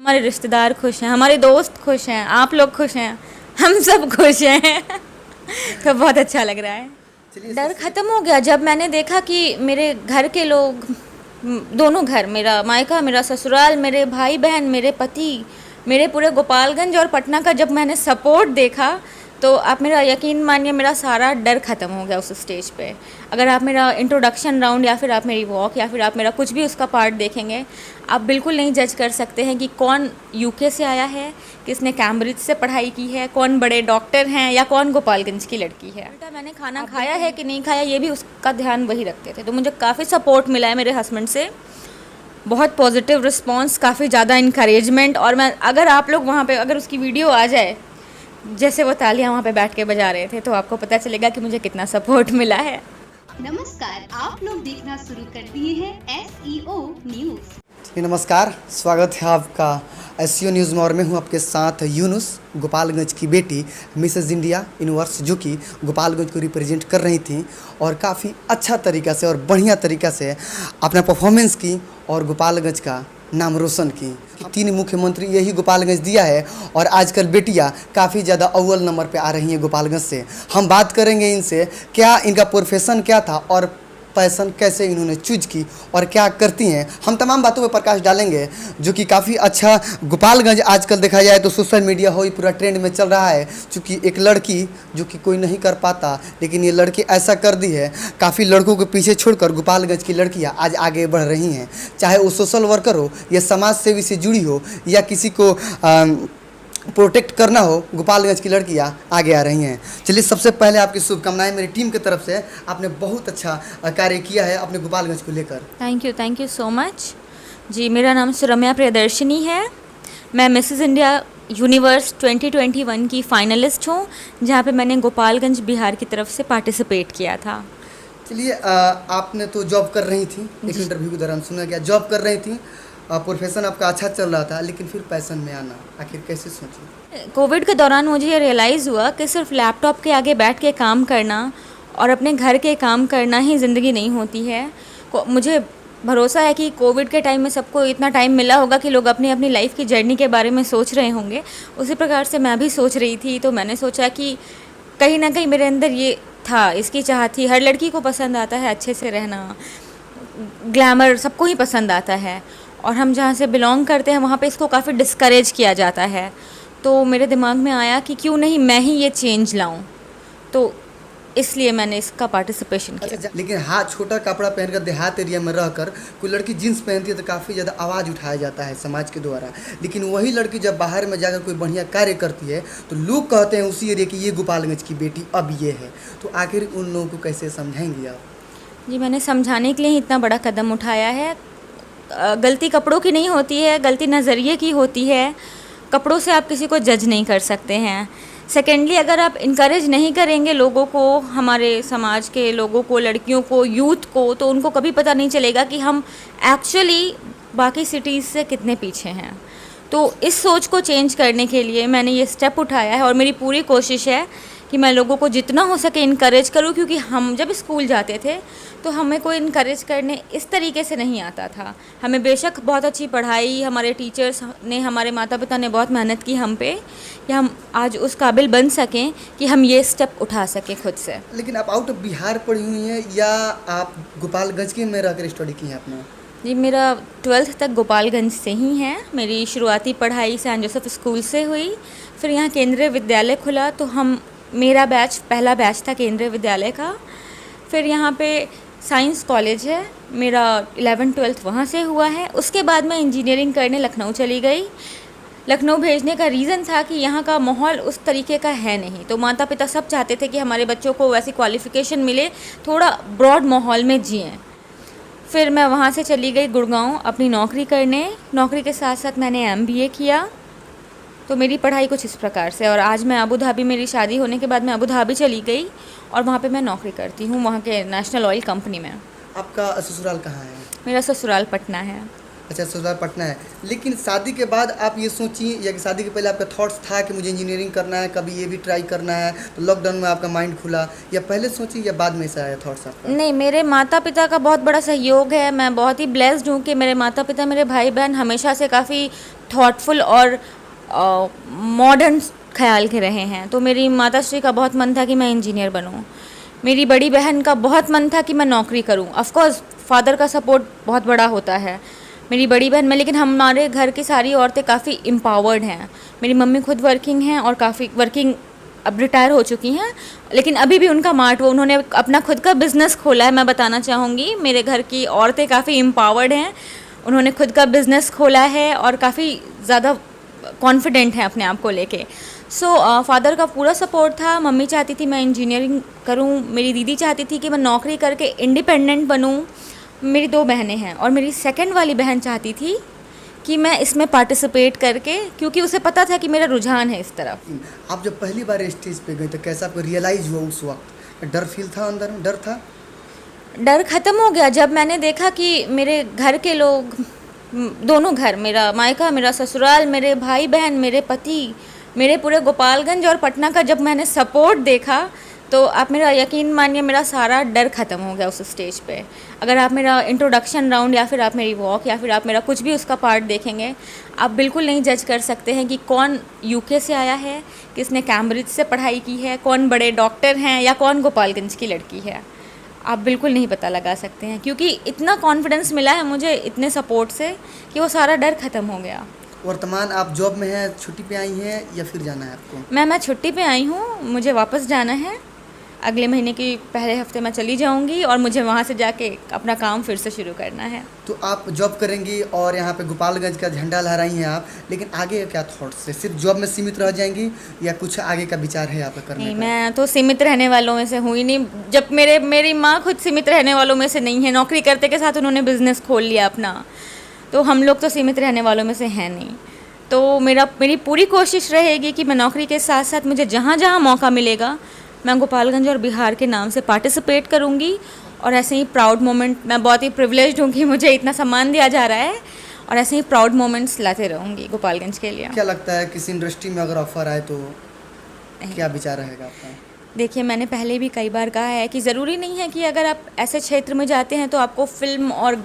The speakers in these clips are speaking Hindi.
हमारे रिश्तेदार खुश हैं, हमारे दोस्त खुश हैं, आप लोग खुश हैं, हम सब खुश हैं। तो बहुत अच्छा लग रहा है। डर ख़त्म हो गया जब मैंने देखा कि मेरे घर के लोग, दोनों घर, मेरा मायका, मेरा ससुराल, मेरे भाई बहन, मेरे पति, मेरे पूरे गोपालगंज और पटना का जब मैंने सपोर्ट देखा, तो आप मेरा यकीन मानिए मेरा सारा डर ख़त्म हो गया उस स्टेज पे। अगर आप मेरा इंट्रोडक्शन राउंड या फिर आप मेरी वॉक या फिर आप मेरा कुछ भी उसका पार्ट देखेंगे, आप बिल्कुल नहीं जज कर सकते हैं कि कौन यूके से आया है, किसने कैम्ब्रिज से पढ़ाई की है, कौन बड़े डॉक्टर हैं या कौन गोपालगंज की लड़की है। बेटा मैंने खाना खाया है कि नहीं खाया ये भी उसका ध्यान वही रखते थे। तो मुझे काफ़ी सपोर्ट मिला है मेरे हस्बैंड से, बहुत पॉजिटिव रिस्पांस, काफ़ी ज़्यादा इनकरेजमेंट। और मैं, अगर आप लोग वहाँ पे अगर उसकी वीडियो आ जाए जैसे वो तालियां वहाँ पे बैठ के बजा रहे थे, तो आपको पता चलेगा कि मुझे कितना सपोर्ट मिला है। नमस्कार, आप लोग देखना शुरू कर दिए हैं SEO न्यूज़। नमस्कार, स्वागत है आपका SEO न्यूज़ में। और मैं हूँ आपके साथ यूनुस, गोपालगंज की बेटी, मिसेज इंडिया यूनिवर्स, जो कि गोपालगंज को रिप्रेजेंट कर रही थी और काफ़ी अच्छा तरीक़ा से और बढ़िया तरीक़ा से अपना परफॉर्मेंस की और गोपालगंज का नाम रोशन की। 3 मुख्यमंत्री यही गोपालगंज दिया है और आजकल बेटियां काफ़ी ज़्यादा अव्वल नंबर पे आ रही हैं गोपालगंज से। हम बात करेंगे इनसे, क्या इनका प्रोफेशन क्या था और पैशन कैसे इन्होंने चूज की और क्या करती हैं। हम तमाम बातों पर प्रकाश डालेंगे, जो कि काफ़ी अच्छा गोपालगंज आजकल देखा जाए तो सोशल मीडिया हो पूरा ट्रेंड में चल रहा है। चूँकि एक लड़की जो कि कोई नहीं कर पाता, लेकिन ये लड़की ऐसा कर दी है, काफ़ी लड़कों को पीछे छोड़कर गोपालगंज की लड़कियां आज आगे बढ़ रही हैं। चाहे वो सोशल वर्कर हो या समाज सेवी से जुड़ी हो या किसी को प्रोटेक्ट करना हो, गोपालगंज की लड़कियां आगे आ रही हैं। चलिए, सबसे पहले आपकी शुभकामनाएं मेरी टीम की तरफ से। आपने बहुत अच्छा कार्य किया है अपने गोपालगंज को लेकर। थैंक यू सो मच जी। मेरा नाम सुरम्या प्रियदर्शनी है। मैं मिसेस इंडिया यूनिवर्स 2021 की फ़ाइनलिस्ट हूँ, जहाँ पे मैंने गोपालगंज बिहार की तरफ से पार्टिसिपेट किया था। चलिए, आपने तो जॉब कर रही थी, एक इंटरव्यू के दौरान सुना गया जॉब कर रही थी, प्रोफेशन आपका अच्छा चल रहा था, लेकिन फिर पैशन में आना आखिर कैसे सोची? कोविड के दौरान मुझे ये रियलाइज़ हुआ कि सिर्फ लैपटॉप के आगे बैठ के काम करना और अपने घर के काम करना ही ज़िंदगी नहीं होती है। मुझे भरोसा है कि कोविड के टाइम में सबको इतना टाइम मिला होगा कि लोग अपनी अपनी लाइफ की जर्नी के बारे में सोच रहे होंगे। उसी प्रकार से मैं भी सोच रही थी। तो मैंने सोचा कि कहीं ना कहीं मेरे अंदर ये था, इसकी चाह थी। हर लड़की को पसंद आता है अच्छे से रहना, ग्लैमर सबको ही पसंद आता है, और हम जहाँ से बिलोंग करते हैं वहाँ पे इसको काफ़ी डिस्करेज किया जाता है। तो मेरे दिमाग में आया कि क्यों नहीं मैं ही ये चेंज लाऊं, तो इसलिए मैंने इसका पार्टिसिपेशन किया। अच्छा, लेकिन हाँ, छोटा कपड़ा पहनकर देहात एरिया में रहकर कोई लड़की जींस पहनती है तो काफ़ी ज़्यादा आवाज़ उठाया जाता है समाज के द्वारा। लेकिन वही लड़की जब बाहर में जाकर कोई बढ़िया कार्य करती है तो लोग कहते हैं उसी एरिया की, ये गोपालगंज की बेटी अब ये है। तो आखिर उन लोगों को कैसे समझाएंगी आप? जी, मैंने समझाने के लिए ही इतना बड़ा कदम उठाया है। गलती कपड़ों की नहीं होती है, गलती नज़रिए की होती है। कपड़ों से आप किसी को जज नहीं कर सकते हैं। सेकेंडली, अगर आप इनकरेज नहीं करेंगे लोगों को, हमारे समाज के लोगों को, लड़कियों को, यूथ को, तो उनको कभी पता नहीं चलेगा कि हम एक्चुअली बाकी सिटीज़ से कितने पीछे हैं। तो इस सोच को चेंज करने के लिए मैंने ये स्टेप उठाया है और मेरी पूरी कोशिश है कि मैं लोगों को जितना हो सके इनकरेज करूं। क्योंकि हम जब स्कूल जाते थे तो हमें कोई इनकरेज करने इस तरीके से नहीं आता था। हमें बेशक बहुत अच्छी पढ़ाई, हमारे टीचर्स ने, हमारे माता पिता ने बहुत मेहनत की हम पे कि हम आज उस काबिल बन सकें कि हम ये स्टेप उठा सकें खुद से। लेकिन आप आउट ऑफ बिहार पढ़ी हुई हैं या आप गोपालगंज के में रहकर स्टडी की हैं आपने? जी, मेरा 12th तक गोपालगंज से ही है। मेरी शुरुआती पढ़ाई सेंट जोसेफ स्कूल से हुई, फिर यहाँ केंद्रीय विद्यालय खुला तो मेरा बैच पहला बैच था केंद्रीय विद्यालय का। फिर यहाँ पे साइंस कॉलेज है, मेरा 11th-12th वहाँ से हुआ है। उसके बाद मैं इंजीनियरिंग करने लखनऊ चली गई। लखनऊ भेजने का रीज़न था कि यहाँ का माहौल उस तरीके का है नहीं, तो माता पिता सब चाहते थे कि हमारे बच्चों को वैसी क्वालिफ़िकेशन मिले, थोड़ा ब्रॉड माहौल में जिएँ। फिर मैं वहाँ से चली गई गुड़गांव अपनी नौकरी करने। नौकरी के साथ साथ मैंने MBA किया। तो मेरी पढ़ाई कुछ इस प्रकार से, और आज मैं अबू धाबी, मेरी शादी होने के बाद मैं अबू धाबी चली गई और वहाँ पे मैं नौकरी करती हूँ, वहाँ के नेशनल ऑयल कंपनी में। आपका ससुराल कहाँ है? मेरा ससुराल पटना है। अच्छा, ससुराल पटना है। लेकिन शादी के बाद आप ये सोची या कि शादी के पहले आपका थॉट्स था कि मुझे इंजीनियरिंग करना है, कभी ये भी ट्राई करना है, तो लॉकडाउन में आपका माइंड खुला, या पहले सोची या बाद में से आया थॉट्स आपका? नहीं, मेरे माता पिता का बहुत बड़ा सहयोग है। मैं बहुत ही ब्लेस्ड हूँ कि मेरे माता पिता, मेरे भाई बहन हमेशा से काफ़ी थॉटफुल और मॉडर्न ख्याल के रहे हैं। तो मेरी माताश्री का बहुत मन था कि मैं इंजीनियर बनूँ। मेरी बड़ी बहन का बहुत मन था कि मैं नौकरी करूँ। ऑफ कोर्स फादर का सपोर्ट बहुत बड़ा होता है मेरी बड़ी बहन में, लेकिन हमारे घर की सारी औरतें काफ़ी एम्पावर्ड हैं। मेरी मम्मी खुद वर्किंग हैं और काफ़ी वर्किंग, अब रिटायर हो चुकी हैं, लेकिन अभी भी उनका मार्ट, वो उन्होंने अपना खुद का बिज़नेस खोला है। मैं बताना चाहूँगी, मेरे घर की औरतें काफ़ी एम्पावर्ड हैं। उन्होंने खुद का बिज़नेस खोला है और काफ़ी ज़्यादा कॉन्फिडेंट हैं अपने आप को लेके। सो फादर का पूरा सपोर्ट था। मम्मी चाहती थी मैं इंजीनियरिंग करूं, मेरी दीदी चाहती थी कि मैं नौकरी करके इंडिपेंडेंट बनूं। मेरी 2 बहनें हैं और मेरी सेकंड वाली बहन चाहती थी कि मैं इसमें पार्टिसिपेट करके, क्योंकि उसे पता था कि मेरा रुझान है इस तरफ। आप जब पहली बार स्टेज पे गए तो कैसा आपको रियलाइज हुआ उस वक्त? डर फील था अंदर में? डर था? डर ख़त्म हो गया जब मैंने देखा कि मेरे घर के लोग, दोनों घर, मेरा मायका, मेरा ससुराल, मेरे भाई बहन, मेरे पति, मेरे पूरे गोपालगंज और पटना का जब मैंने सपोर्ट देखा, तो आप मेरा यकीन मानिए, मेरा सारा डर ख़त्म हो गया उस स्टेज पे। अगर आप मेरा इंट्रोडक्शन राउंड या फिर आप मेरी वॉक या फिर आप मेरा कुछ भी उसका पार्ट देखेंगे, आप बिल्कुल नहीं जज कर सकते हैं कि कौन यूके से आया है, किसने कैम्ब्रिज से पढ़ाई की है, कौन बड़े डॉक्टर हैं या कौन गोपालगंज की लड़की है। आप बिल्कुल नहीं पता लगा सकते हैं, क्योंकि इतना कॉन्फिडेंस मिला है मुझे इतने सपोर्ट से कि वो सारा डर ख़त्म हो गया। वर्तमान आप जॉब में हैं, छुट्टी पे आई हैं या फिर जाना है आपको? मैं छुट्टी पे आई हूँ, मुझे वापस जाना है। अगले महीने की पहले हफ्ते मैं चली जाऊंगी और मुझे वहाँ से जाके अपना काम फिर से शुरू करना है। तो आप जॉब करेंगी और यहाँ पे गोपालगंज का झंडा लहराई हैं आप, लेकिन आगे क्या थॉट्स है? सिर्फ जॉब में सीमित रह जाएंगी या कुछ आगे का विचार है यहाँ पे करने नहीं, का? मैं तो सीमित रहने वालों में से हूँ ही नहीं। जब मेरी माँ खुद सीमित रहने वालों में से नहीं है, नौकरी करते के साथ उन्होंने बिज़नेस खोल लिया अपना, तो हम लोग तो सीमित रहने वालों में से हैं नहीं। तो मेरी पूरी कोशिश रहेगी कि मैं नौकरी के साथ साथ मुझे जहाँ जहाँ मौका मिलेगा, मैं गोपालगंज और बिहार के नाम से पार्टिसिपेट करूँगी। और ऐसे ही प्राउड मोमेंट, मैं बहुत ही प्रिविलेज्ड हूँ कि मुझे इतना सम्मान दिया जा रहा है, और ऐसे ही प्राउड मोमेंट्स लाते रहूँगी गोपालगंज के लिए। क्या लगता है किसी इंडस्ट्री में अगर ऑफर आए तो क्या विचार रहेगा आपका? देखिए, मैंने पहले भी कई बार कहा है कि ज़रूरी नहीं है कि अगर आप ऐसे क्षेत्र में जाते हैं तो आपको फिल्म और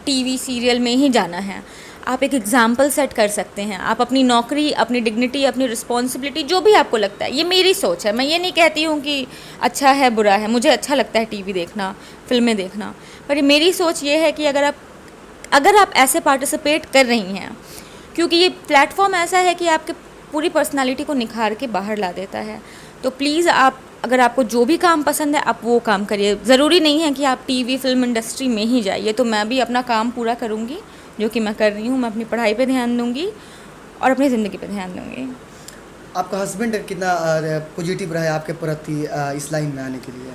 टीवी सीरियल में ही जाना है। आप एक एग्ज़ाम्पल सेट कर सकते हैं। आप अपनी नौकरी, अपनी डिग्निटी, अपनी रिस्पॉन्सिबिलिटी, जो भी आपको लगता है, ये मेरी सोच है, मैं ये नहीं कहती हूँ कि अच्छा है बुरा है। मुझे अच्छा लगता है टीवी देखना, फिल्में देखना, पर ये मेरी सोच ये है कि अगर आप ऐसे पार्टिसिपेट कर रही हैं, क्योंकि ये प्लेटफॉर्म ऐसा है कि आपके पूरी पर्सनालिटी को निखार के बाहर ला देता है, तो प्लीज़ अगर आपको जो भी काम पसंद है आप वो काम करिए। ज़रूरी नहीं है कि आप टीवी फिल्म इंडस्ट्री में ही जाइए। तो मैं भी अपना काम पूरा करूँगी, जो कि मैं कर रही हूँ। मैं अपनी पढ़ाई पे ध्यान दूँगी और अपनी ज़िंदगी पे ध्यान दूँगी। आपका हस्बैंड कितना पॉजिटिव रहा है आपके प्रति इस लाइन में आने के लिए?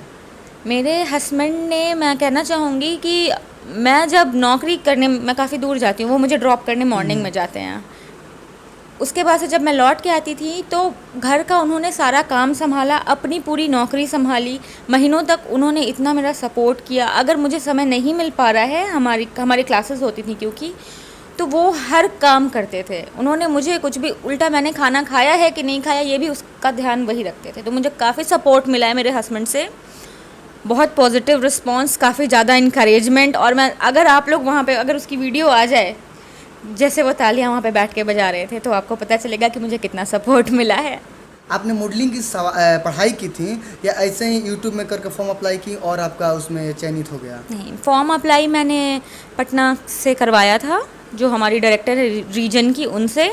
मेरे हस्बैंड ने, मैं कहना चाहूँगी कि मैं जब नौकरी करने, मैं काफ़ी दूर जाती हूँ, वो मुझे ड्रॉप करने मॉर्निंग में जाते हैं। उसके बाद से जब मैं लौट के आती थी तो घर का उन्होंने सारा काम संभाला, अपनी पूरी नौकरी संभाली। महीनों तक उन्होंने इतना मेरा सपोर्ट किया। अगर मुझे समय नहीं मिल पा रहा है, हमारी क्लासेस होती थी क्योंकि, तो वो हर काम करते थे। उन्होंने मुझे कुछ भी, उल्टा मैंने खाना खाया है कि नहीं खाया ये भी उसका ध्यान वही रखते थे। तो मुझे काफ़ी सपोर्ट मिला है मेरे हस्बैंड से, बहुत पॉजिटिव रिस्पॉन्स, काफ़ी ज़्यादा इनकरेजमेंट। और मैं, अगर आप लोग वहाँ पे, अगर उसकी वीडियो आ जाए, जैसे वो तालियां वहाँ पे बैठ के बजा रहे थे, तो आपको पता चलेगा कि मुझे कितना सपोर्ट मिला है। आपने मॉडलिंग की पढ़ाई की थी या ऐसे ही यूट्यूब में करके फॉर्म अप्लाई की और आपका उसमें चयनित हो गया? नहीं, फॉर्म अप्लाई मैंने पटना से करवाया था, जो हमारी डायरेक्टर है रीजन की, उनसे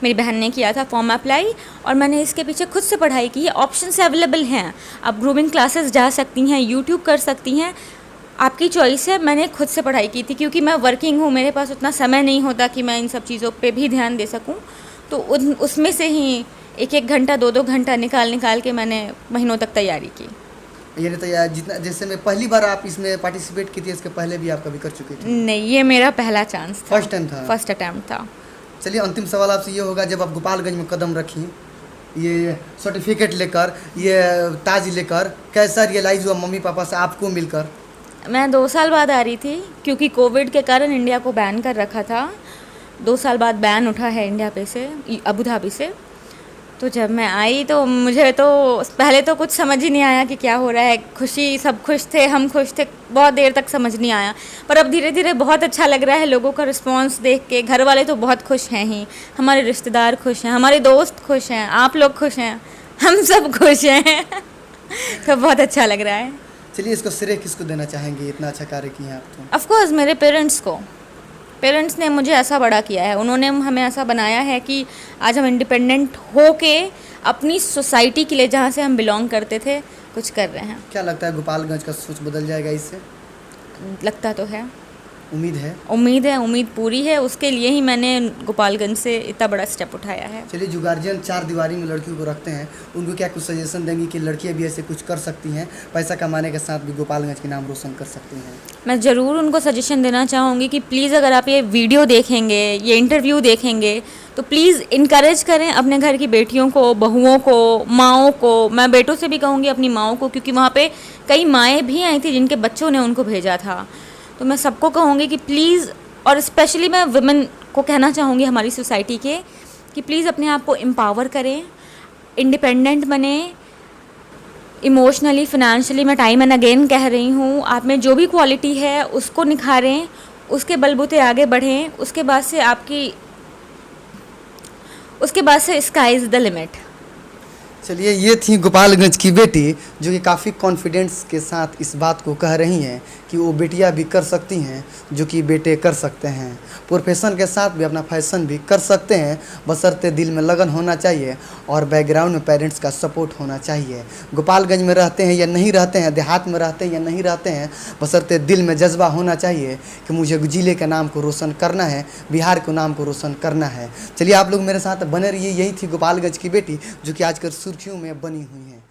मेरी बहन ने किया था फॉर्म अप्लाई। और मैंने इसके पीछे खुद से पढ़ाई की है। ऑप्शंस अवेलेबल हैं, आप ग्रूमिंग क्लासेस जा सकती हैं, यूट्यूब कर सकती हैं, आपकी चॉइस है। मैंने खुद से पढ़ाई की थी क्योंकि मैं वर्किंग हूँ, मेरे पास उतना समय नहीं होता कि मैं इन सब चीज़ों पे भी ध्यान दे सकूँ। तो उसमें से ही एक घंटा, 2 घंटा निकाल के मैंने महीनों तक तैयारी की। ये तो जितना, जैसे मैं पहली बार आप इसमें पार्टिसिपेट की थी, इसके पहले भी आप कभी कर चुके थे? नहीं, ये मेरा पहला चांस था, फर्स्ट टाइम था, फर्स्ट अटैम्प्ट था। चलिए, अंतिम सवाल आपसे ये होगा, जब आप गोपालगंज में कदम रखी, ये सर्टिफिकेट लेकर, ये ताज लेकर, कैसा रियलाइज़ हुआ मम्मी पापा से आपको मिलकर? मैं 2 साल बाद आ रही थी क्योंकि कोविड के कारण इंडिया को बैन कर रखा था। 2 साल बाद बैन उठा है इंडिया पे से, अबू धाबी से। तो जब मैं आई तो मुझे तो पहले तो कुछ समझ ही नहीं आया कि क्या हो रहा है। खुशी, सब खुश थे, हम खुश थे, बहुत देर तक समझ नहीं आया। पर अब धीरे धीरे बहुत अच्छा लग रहा है लोगों का रिस्पांस देख के। घर वाले तो बहुत खुश हैं ही, हमारे रिश्तेदार खुश हैं, हमारे दोस्त खुश हैं, आप लोग खुश हैं, हम सब खुश हैं। तो बहुत अच्छा लग रहा है। चलिए, इसको श्रेय किसको देना चाहेंगे, इतना अच्छा कार्य किए हैं आप तो? ऑफ कोर्स मेरे पेरेंट्स को। पेरेंट्स ने मुझे ऐसा बड़ा किया है, उन्होंने हमें ऐसा बनाया है कि आज हम इंडिपेंडेंट हो के अपनी सोसाइटी के लिए, जहाँ से हम बिलोंग करते थे, कुछ कर रहे हैं। क्या लगता है गोपालगंज का सोच बदल जाएगा इससे? लगता तो है, उम्मीद है। उम्मीद पूरी है। उसके लिए ही मैंने गोपालगंज से इतना बड़ा स्टेप उठाया है। चलिए, जो गार्जियन 4 दीवारी में लड़कियों को रखते हैं, उनको क्या कुछ सजेशन देंगी कि लड़कियां भी ऐसे कुछ कर सकती हैं, पैसा कमाने के साथ भी गोपालगंज के नाम रोशन कर सकती हैं? मैं ज़रूर उनको सजेशन देना चाहूँगी कि प्लीज़ अगर आप ये वीडियो देखेंगे, ये इंटरव्यू देखेंगे, तो प्लीज़ इनकरेज करें अपने घर की बेटियों को, बहुओं को, माँओं को। मैं बेटों से भी कहूँगी अपनी माँओं को, क्योंकि वहाँ पे कई माएँ भी आई थी जिनके बच्चों ने उनको भेजा था। तो मैं सबको कहूँगी कि प्लीज़, और स्पेशली मैं वुमेन को कहना चाहूँगी हमारी सोसाइटी के, कि प्लीज़ अपने आप को एम्पावर करें, इंडिपेंडेंट बने, इमोशनली, फाइनेंशियली। मैं टाइम एंड अगेन कह रही हूँ, आप में जो भी क्वालिटी है उसको निखारें, उसके बलबूते आगे बढ़ें। उसके बाद से स्काई इज़ द लिमिट। चलिए, ये थी गोपालगंज की बेटी जो कि काफ़ी कॉन्फिडेंस के साथ इस बात को कह रही हैं कि वो बेटियां भी कर सकती हैं जो कि बेटे कर सकते हैं। प्रोफेशन के साथ भी अपना फैशन भी कर सकते हैं, बशर्ते दिल में लगन होना चाहिए और बैकग्राउंड में पेरेंट्स का सपोर्ट होना चाहिए। गोपालगंज में रहते हैं या नहीं रहते हैं, देहात में रहते हैं या नहीं रहते हैं, बशर्ते दिल में जज्बा होना चाहिए कि मुझे ज़िले के नाम को रोशन करना है, बिहार के नाम को रोशन करना है। चलिए, आप लोग मेरे साथ बने रहिए। यही थी गोपालगंज की बेटी जो कि आजकल सुर्खियों में बनी हुई हैं।